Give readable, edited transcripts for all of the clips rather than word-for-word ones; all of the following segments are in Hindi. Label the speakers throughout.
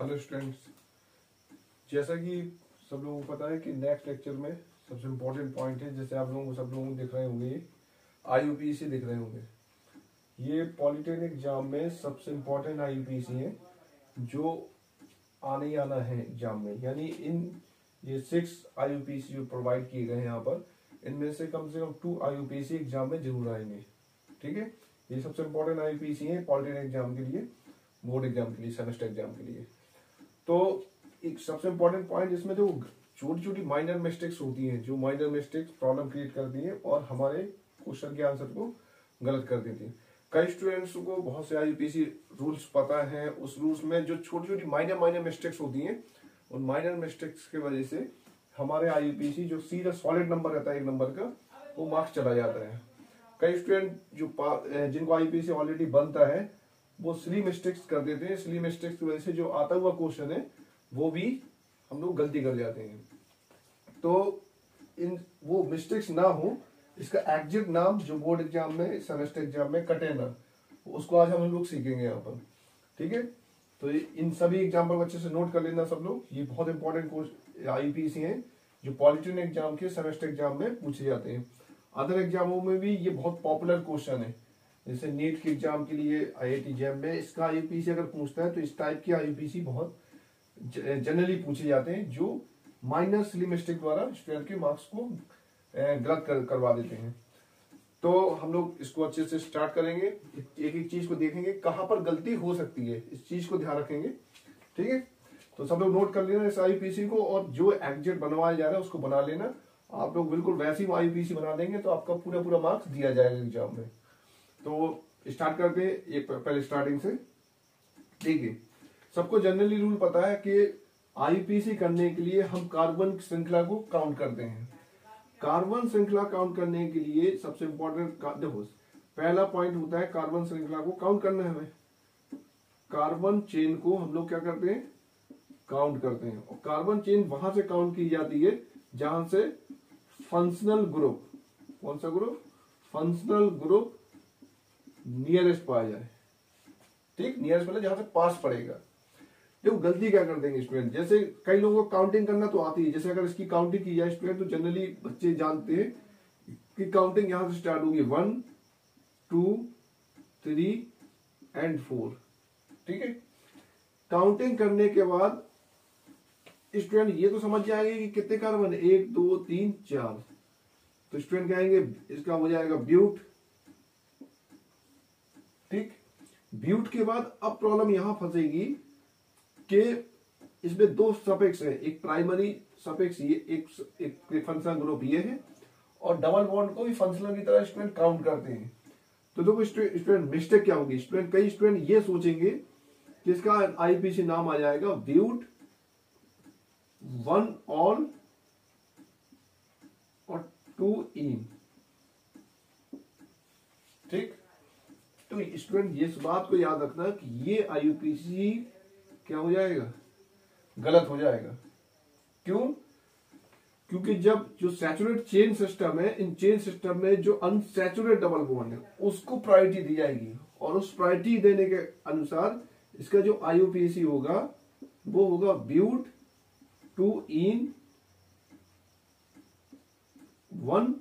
Speaker 1: हेलो स्टूडेंट्स, जैसा कि सब लोगों को पता है कि नेक्स्ट लेक्चर में सबसे इम्पोर्टेंट पॉइंट है, जैसे आप लोगों को दिख रहे होंगे, आईयूपीसी दिख रहे होंगे। ये पॉलिटेक्निक एग्जाम में सबसे इम्पोर्टेंट आईयूपीसी है जो आने ही आना है एग्जाम में। यानी ये 6 आईयूपीसी जो प्रोवाइड किए गए हैं यहाँ पर, इनमें से कम 2 आईयूपीसी एग्जाम में जरूर आएंगे। ठीक है, ये सबसे इम्पोर्टेंट आईयूपीसी है पॉलिटेक्निक एग्जाम के लिए, बोर्ड एग्जाम के लिए, सेमेस्टर एग्जाम के लिए। तो एक सबसे इम्पोर्टेंट पॉइंट इसमें जो छोटी छोटी माइनर मिस्टेक्स होती हैं, जो माइनर मिस्टेक्स प्रॉब्लम क्रिएट करती हैं और हमारे क्वेश्चन के आंसर को गलत कर देती हैं। कई स्टूडेंट्स को बहुत से आईयूपीसी रूल्स पता है, उस रूल्स में जो छोटी छोटी माइनर मिस्टेक्स होती हैं, उन माइनर मिस्टेक्स की वजह से हमारे आईयूपीसी जो सीधा सॉलिड नंबर रहता है 1 नंबर का, वो मार्क्स चला जाता है। कई स्टूडेंट जिनको आईयूपीसी ऑलरेडी बनता है, वो सिली मिस्टेक्स कर देते हैं। सिली मिस्टेक्स की वजह से जो आता हुआ क्वेश्चन है वो भी हम लोग गलती कर जाते हैं। तो वो मिस्टेक्स ना हो, इसका एग्जैक्ट नाम जो बोर्ड एग्जाम में, सेमेस्टर एग्जाम में कटे ना, उसको आज हम लोग सीखेंगे यहाँ पर। ठीक है, तो इन सभी एग्जाम्पल अच्छे से नोट कर लेना सब लोग। ये बहुत इंपॉर्टेंट आईयूपीसी हैं जो पॉलिटेक्निक एग्जाम के, सेमेस्टर एग्जाम में पूछे जाते हैं। अदर एग्जामों में भी ये बहुत पॉपुलर क्वेश्चन है। जैसे नीट के एग्जाम के लिए आईआईटी जैम में इसका आईयूपीसी अगर पूछता है तो इस टाइप के आईयूपीसी बहुत जनरली पूछे जाते हैं, जो माइनर सिली मिस्टेक द्वारा स्टूडेंट के मार्क्स को गलत करवा देते हैं। तो हम लोग इसको अच्छे से स्टार्ट करेंगे, एक एक चीज को देखेंगे कहाँ पर गलती हो सकती है, इस चीज को ध्यान रखेंगे। ठीक है, तो सब लोग नोट कर लेना इस आईयूपीसी को, और जो एग्जैक्ट बनवाया जा रहा है उसको बना लेना। आप लोग बिल्कुल वैसी आईयूपीसी बना देंगे तो आपका पूरा मार्क्स दिया जाएगा एग्जाम में। तो स्टार्ट करते हैं एक पहले स्टार्टिंग से। देखिए, सबको जनरली रूल पता है कि आईयूपीसी करने के लिए हम कार्बन श्रृंखला को काउंट करते हैं। कार्बन श्रृंखला काउंट करने के लिए सबसे इंपॉर्टेंट देखो, पहला पॉइंट होता है कार्बन श्रृंखला को काउंट करना है हमें। कार्बन चेन को हम लोग क्या करते हैं, काउंट करते हैं। और कार्बन चेन वहां से काउंट की जाती है जहां से फंक्शनल ग्रुप, कौन सा ग्रुप, फंक्शनल ग्रुप नियरेस्ट पाया जाए। ठीक, नियरेस्ट मतलब जहां से पास पड़ेगा। देखो गलती क्या कर देंगे स्टूडेंट, जैसे कई लोगों को काउंटिंग करना तो आती है। जैसे अगर इसकी काउंटिंग की जाए स्टूडेंट, तो जनरली बच्चे जानते हैं कि काउंटिंग यहां से स्टार्ट होगी 1 2 3 एंड 4। ठीक है, काउंटिंग करने के बाद स्टूडेंट ये तो समझ जाएंगे कि कितने कार्बन है, 1 2 3 4। तो स्टूडेंट कहेंगे इसका हो जाएगा ब्यूट। ठीक, ब्यूट के बाद अब प्रॉब्लम यहां फंसेगी कि इसमें 2 सफिक्स है, एक प्राइमरी सफिक्स ये, एक फंक्शनल ग्रुप ये है, और डबल बॉन्ड को भी फंक्शनल की तरह स्टूडेंट काउंट करते हैं। तो देखो स्टूडेंट मिस्टेक क्या होगी, स्टूडेंट कई स्टूडेंट ये सोचेंगे कि इसका आईयूपीसी नाम आ जाएगा ब्यूट 1 ऑल और 2 इन। ठीक, तो स्टूडेंट ये इस बात को याद रखना कि ये आईयूपीसी क्या हो जाएगा, गलत हो जाएगा। क्यों? क्योंकि जब जो सैचुरेट चेन सिस्टम है, इन चेन सिस्टम में जो अनसैचुरेट डबल बॉन्ड है उसको प्रायोरिटी दी जाएगी, और उस प्रायोरिटी देने के अनुसार इसका जो आईयूपीसी होगा वो होगा ब्यूट 2 इन 1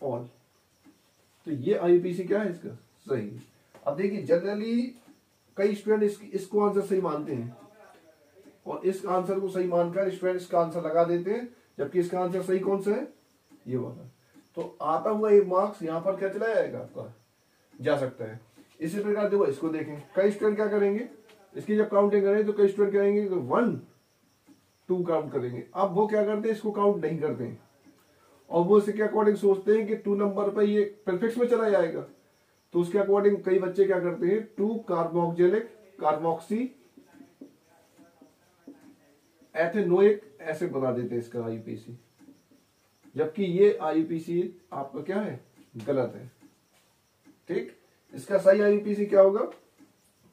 Speaker 1: ऑल। तो ये आईयूपीसी क्या है इसका, सही। अब देखिए जनरली कई स्टूडेंट इसको आंसर सही मानते हैं, और इस आंसर को सही मानकर स्टूडेंट इसका आंसर लगा देते हैं, जबकि इसका आंसर सही कौन सा है, ये वाला। तो आता हुआ ये मार्क्स यहाँ पर क्या चला जाएगा, आपका जा सकता है। इसी प्रकार देखो इसको देखें, कई स्टूडेंट क्या करेंगे, इसकी जब काउंटिंग करें तो कई स्टूडेंट कहेंगे 1 2 काउंट करेंगे। अब वो क्या करते हैं, इसको काउंट नहीं करते हैं, और वो इसके अकॉर्डिंग सोचते हैं कि 2 नंबर पर ये प्रीफिक्स में चला जाएगा। तो उसके अकॉर्डिंग कई बच्चे क्या करते हैं, 2 कार्बोक्सिलिक कार्बोक्सी एथेनोइक ऐसे बना देते हैं इसका आईयूपीसी, जबकि ये आईयूपीसी आपका क्या है, गलत है। ठीक, इसका सही आईयूपीसी क्या होगा,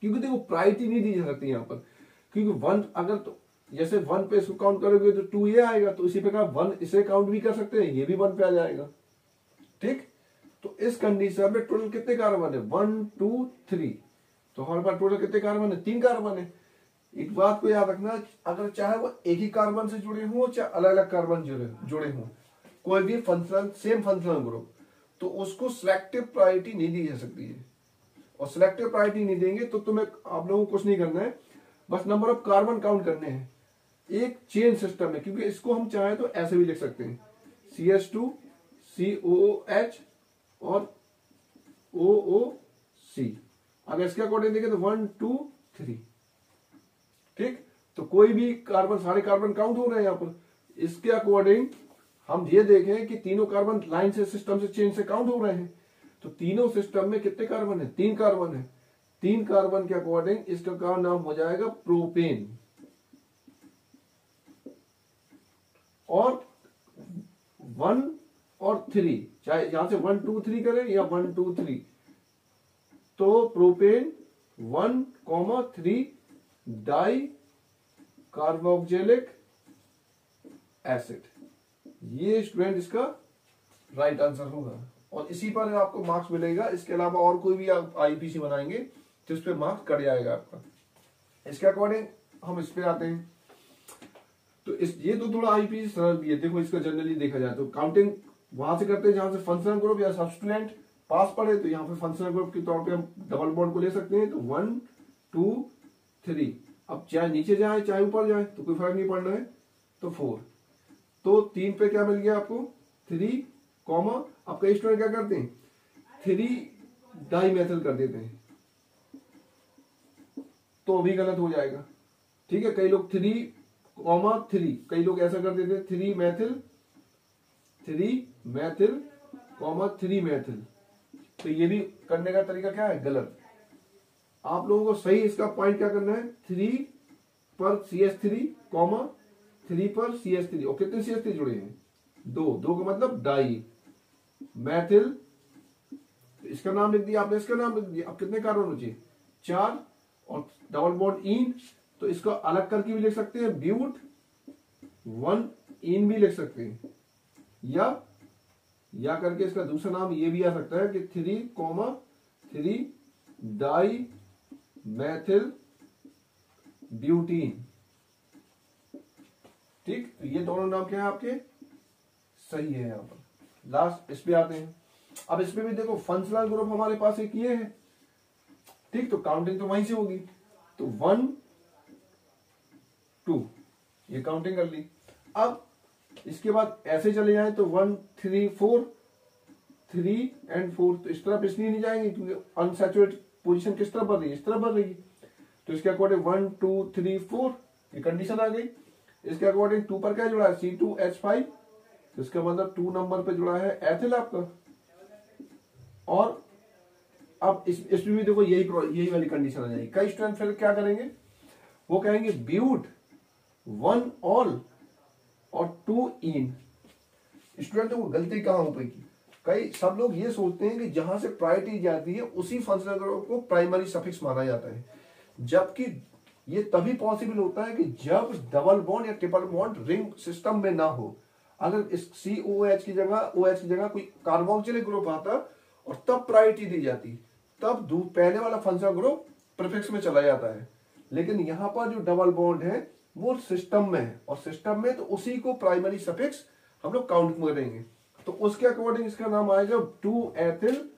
Speaker 1: क्योंकि देखो प्रायोरिटी नहीं दी जा सकती यहाँ पर, क्योंकि 1 अगर तो जैसे 1 पे इसको काउंट करोगे तो 2 ये आएगा, तो इसी प्रकार 1 इसे काउंट भी कर सकते हैं, ये भी 1 पे आ जाएगा। ठीक, तो इस कंडीशन में टोटल कितने कार्बन है, 1 2 3। तो हमारे पास टोटल कितने कार्बन है, 3 कार्बन है। एक बात को याद रखना, अगर चाहे वो एक ही कार्बन से जुड़े हों चाहे अलग अलग कार्बन जुड़े हों, कोई भी फंक्शनल सेम फंक्शनल ग्रुप, तो उसको सिलेक्टिव प्रायोरिटी नहीं दी जा सकती है। और सिलेक्टिव प्रायोरिटी नहीं देंगे तो तुम्हें आप लोगों को कुछ नहीं करना है, बस नंबर ऑफ कार्बन काउंट करने हैं एक चेन सिस्टम में। क्योंकि इसको हम चाहें तो ऐसे भी लिख सकते हैं, CH2 COOH और OOC। अगर इसके अकॉर्डिंग देखें तो 1 2 3, ठीक। तो कोई भी कार्बन, सारे कार्बन काउंट हो रहे हैं यहाँ पर। इसके अकॉर्डिंग हम ये देखें कि तीनों कार्बन लाइन से, सिस्टम से, चेन से काउंट हो रहे हैं। तो तीनों सिस्टम में कितने कार्बन है? 3 कार्बन है। 3 कार्बन के अकॉर्डिंग इसका नाम हो जाएगा प्रोपेन। और 1 और 3, चाहे यहां से 1 2 3 करें या 1 2 3, तो प्रोपेन 1,3 डाई कार्बोक्सिलिक एसिड, ये स्टूडेंट इसका राइट आंसर होगा। और इसी पर आपको मार्क्स मिलेगा। इसके अलावा और कोई भी आप आईपीसी बनाएंगे तो इस पे मार्क्स कट जाएगा आपका। इसके अकॉर्डिंग हम इस पे आते हैं। तो ये तो थोड़ा आईपीसी सरल भी है। देखो इसका जनरली देखा जाए तो काउंटिंग वहां से करते हैं जहां से फंक्शनल ग्रुप या सब्स्टिट्यूएंट पास पड़े, तो यहाँ पे फंक्शनल ग्रुप के तौर पे हम डबल बॉन्ड को ले सकते हैं। तो 1 2 3, अब चाहे नीचे जाए चाहे ऊपर जाए तो कोई फर्क नहीं पड़ रहा है। तो 4, तो 3 पे क्या मिल गया आपको? 3, अब कई स्टूडेंट क्या करते हैं 3 डाई मेथिल कर देते हैं, तो भी गलत हो जाएगा। ठीक है, कई लोग 3,3, कई लोग ऐसा कर देते हैं 3 मेथिल 3 मेथिल, तो ये भी करने का तरीका क्या है? गलत। आप लोगों को सही इसका पॉइंट क्या करना है? 3 पर CH3, 3 पर CH3। और कितने CH3 जुड़े हैं? 2 का मतलब डाई मैथिल, इसका नाम लिख दिया आपने, इसका नाम लिख दिया। अब कितने कार्बन बचे? 4, और डबल बॉन्ड इन, तो इसको अलग करके भी लिख सकते हैं, ब्यूट 1 इन भी लिख सकते हैं, या करके इसका दूसरा नाम ये भी आ सकता है कि 3,3 डाई मैथिल ब्यूटीन। ठीक, तो ये दोनों नाम क्या है आपके? सही है। यहां पर लास्ट इस पे आते हैं। अब इसमें भी देखो फंक्शनल ग्रुप हमारे पास एक ये है, ठीक, तो काउंटिंग तो वहीं से होगी। तो 1 2 ये काउंटिंग कर ली। अब इसके बाद ऐसे चले जाए तो 1 3 4, 3 and 4, तो इस तरफ इसलिए नहीं जाएंगे क्योंकि अनसैचुरेटेड पोजीशन किस तरफ बढ़ रही है? इस तरफ बढ़ रही है। तो इसके अकॉर्डिंग 1 2 3 4 ये कंडीशन आ गई। इसके अकॉर्डिंग 2 पर क्या जुड़ा है? C2H5, तो इसका मतलब 2 नंबर पे जुड़ा है एथिल आपका। और अब इसमें भी देखो यही वाली कंडीशन आ जाएगी। कई स्टूडेंट फिर क्या करेंगे? वो कहेंगे ब्यूट 1 ऑल और 2 इन। स्टूडेंट को गलती कहां हो पाएगी? सब लोग ये सोचते हैं कि जहां से प्रायोरिटी जाती है उसी फंक्शनल ग्रुप को प्राइमरी सफिक्स माना जाता है, जबकि ये तभी पॉसिबल होता है कि जब डबल बॉन्ड या ट्रिपल बॉन्ड रिंग सिस्टम में ना हो। अगर इस COOH की जगह OH की जगह कोई कार्बोक्सिलिक ग्रुप आता और तब प्रायोरिटी दी जाती, तब पहले वाला फंक्शनल ग्रुप प्रीफिक्स में चला जाता है। लेकिन यहां पर जो डबल बॉन्ड है वो सिस्टम में है, और सिस्टम में तो उसी को प्राइमरी सफिक्स हम लोग काउंट में करेंगे। तो उसके अकॉर्डिंग इसका नाम आएगा 2 एथिल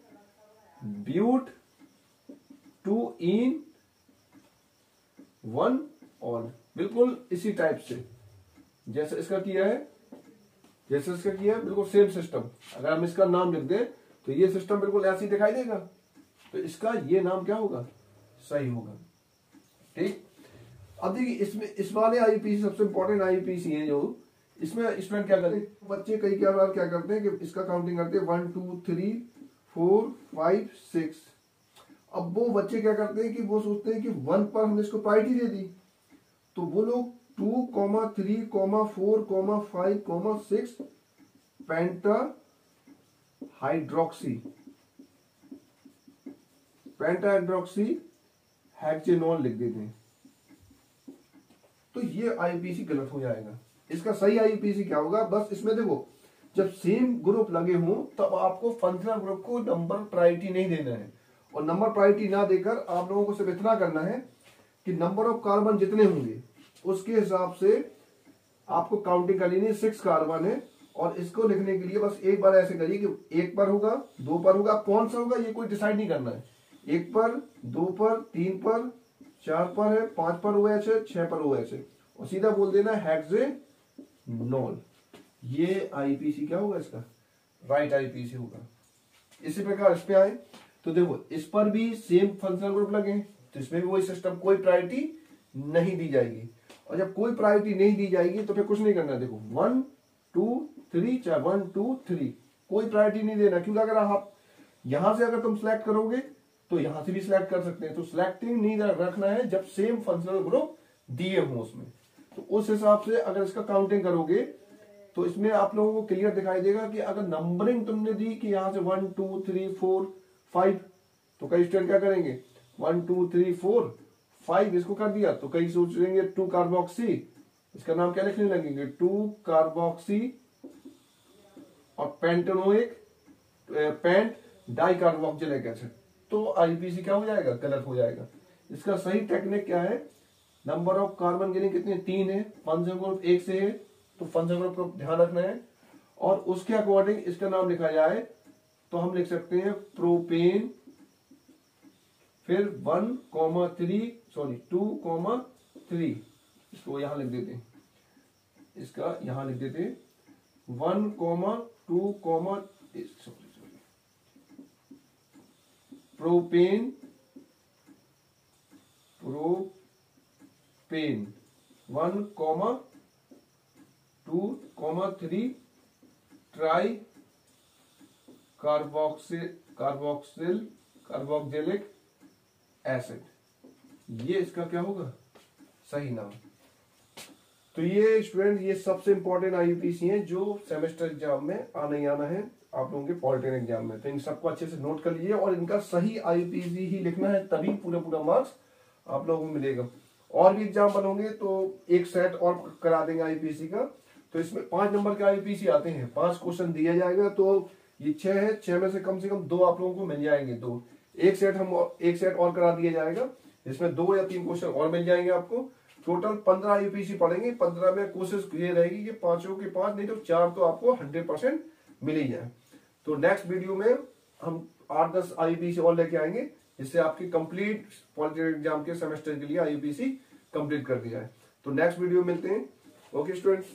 Speaker 1: ब्यूट 2 इन 1 ऑल। बिल्कुल इसी टाइप से जैसे इसका किया है, बिल्कुल सेम सिस्टम। अगर हम इसका नाम लिख दें तो ये सिस्टम बिल्कुल ऐसे ही दिखाई देगा, तो इसका ये नाम क्या होगा? सही होगा। ठीक, अब देखिए इसमें इस वाले आईपीसी सबसे इंपॉर्टेंट आईपीसी है जो इसमें स्टूडेंट क्या करें, बच्चे कई बार क्या करते हैं कि इसका काउंटिंग करते हैं 1 2 3 4 5 6। अब वो बच्चे क्या करते हैं कि वो सोचते हैं कि 1 पर हमने इसको प्रायोरिटी दे दी, तो वो लोग 2 3 4 5 6 पेंटा हाइड्रोक्सी हेक्सेनॉल लिख देते हैं। तो ये आईपीसी गलत हो जाएगा। इसका सही आईपीसी क्या होगा? बस इसमें देखो, जब सेम ग्रुप लगे हों तब आपको फंक्शनल ग्रुप को नंबर प्रायोरिटी नहीं देना है, और नंबर प्रायोरिटी ना देकर आप लोगों को सिर्फ इतना करना है कि नंबर ऑफ कार्बन जितने होंगे उसके हिसाब से आपको काउंटिंग कर लेनी है। 6 कार्बन है और इसको लिखने के लिए बस एक बार ऐसे करिए कि 1 पर होगा, 2 पर होगा, कौन सा होगा ये कोई डिसाइड नहीं करना है। 1 पर, 2 पर, 3 पर, 4 पर है, 5 पर OH है, 6 पर OH है और सीधा बोल देना हेक्सेनॉल। ये आईपीसी क्या होगा इसका? राइट आईपीसी होगा। इसी प्रकार इस पे आए तो देखो इस पर भी सेम फंक्शनल ग्रुप लगे तो इसमें भी वही सिस्टम, कोई प्रायोरिटी नहीं दी जाएगी। और जब कोई प्रायोरिटी नहीं दी जाएगी तो फिर कुछ नहीं करना। देखो 1 2 3 चाहे 1 2 3 कोई प्रायोरिटी नहीं देना, क्योंकि अगर आप यहां से अगर तुम सिलेक्ट करोगे तो यहां से भी सिलेक्ट कर सकते हैं। तो सिलेक्टिंग नहीं रखना है जब सेम फंक्शनल ग्रुप दिए हों उसमें। तो उस हिसाब से अगर इसका काउंटिंग करोगे तो इसमें आप लोगों को क्लियर दिखाई देगा कि अगर नंबरिंग तुमने दी कि यहां से 1 2 3 4 5 तो कई स्टूडेंट क्या करेंगे 1 2 3 4 5 इसको कर दिया तो कई सोचेंगे 2 कार्बोक्सी, इसका नाम क्या लिखने लगेंगे 2 कार्बोक्सी और pentanoic pent di carboxylic acid. तो आईपीसी क्या हो जाएगा? गलत हो जाएगा। इसका सही टेक्निक क्या है? नंबर ऑफ कार्बन गिनिंग कितने? 3 है, फंक्शनल ग्रुप 1 से है तो फंक्शनल ग्रुप को ध्यान रखना है और उसके अकॉर्डिंग इसका नाम लिखा जाए तो हम लिख सकते हैं प्रोपेन, फिर 2,3 इसको यहां लिख देते हैं, इसका यहां लिख देते हैं 1, 2, प्रोपेन 1, 2, 3 ट्राई कार्बोक्सिलिक एसिड। ये इसका क्या होगा? सही नाम। तो ये स्टूडेंट ये सबसे इंपॉर्टेंट आईयूपीसी हैं जो सेमेस्टर एग्जाम में आना ही आना है आप लोगों के पॉलिटेक्निक एग्जाम में। तो इन सबको अच्छे से नोट कर लीजिए और इनका सही आईयूपीसी ही लिखना है, तभी पूरा मार्क्स आप लोगों को मिलेगा। और भी एग्जाम बनोगे तो एक सेट और करा देंगे आईयूपीसी का। तो इसमें 5 नंबर के आईयूपीसी आते हैं, 5 क्वेश्चन दिया जाएगा तो ये 6 है, 6 में से कम 2 आप लोगों को मिल जाएंगे। तो एक सेट और करा दिया जाएगा, इसमें 2 या 3 क्वेश्चन और मिल जाएंगे आपको। टोटल 15 आईयूपीसी पढ़ेंगे। 15 में कोशिश ये रहेगी कि 5 के 5 नहीं तो 4 तो आपको 100% मिल ही जाए। तो नेक्स्ट वीडियो में हम 8-10 आईयूपीसी और लेके आएंगे जिससे आपकी कंप्लीट पॉलिटेक्निक एग्जाम के सेमेस्टर के लिए आईयूपीसी कंप्लीट कर दिया है। तो नेक्स्ट वीडियो मिलते हैं। Okay students.